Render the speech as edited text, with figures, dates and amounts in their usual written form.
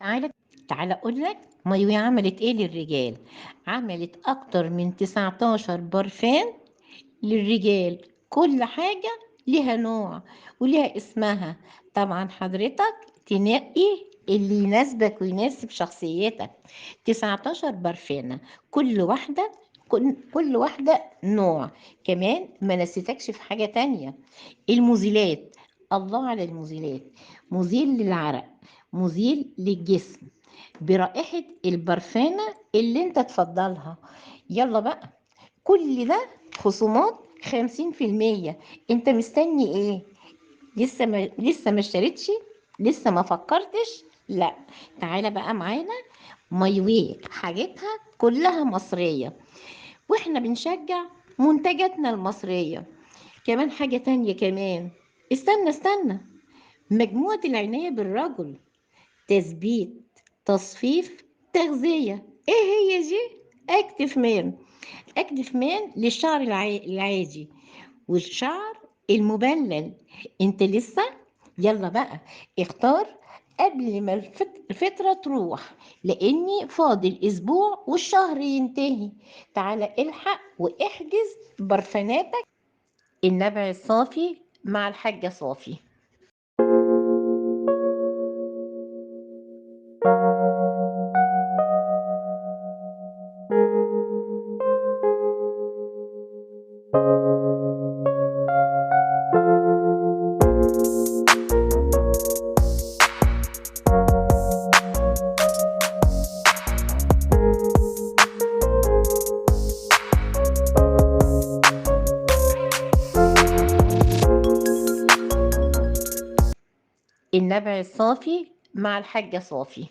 تعالى تعالى اقول لك مايوي عملت ايه للرجال. عملت اكتر من 19 برفان للرجال، كل حاجة ليها نوع وليها اسمها. طبعا حضرتك تنقي اللي يناسبك ويناسب شخصيتك. 19 برفانة، كل واحدة كل واحدة نوع. كمان ما نسيتكش في حاجة تانية، المزيلات. الله على المزيلات، مزيل للعرق، مزيل للجسم، برائحة البرفانة اللي انت تفضلها. يلا بقى، كل ده خصومات 50%. انت مستني ايه؟ لسه ما اشتريتش؟ لسه ما فكرتش؟ لا، تعالى بقى معانا. مايوي حاجتها كلها مصرية، واحنا بنشجع منتجاتنا المصرية. كمان حاجة تانية كمان، استنى، مجموعة العناية بالرجل، تثبيت، تصفيف، تغذية. ايه هي دي؟ اكتف مان. اكتف مان للشعر العادي والشعر المبلل. انت لسه؟ يلا بقى اختار قبل ما الفترة تروح، لاني فاضل اسبوع والشهر ينتهي. تعالى الحق واحجز برفاناتك. النبع الصافي مع الحاجة صافي. النبع الصافي مع الحاجة صافي.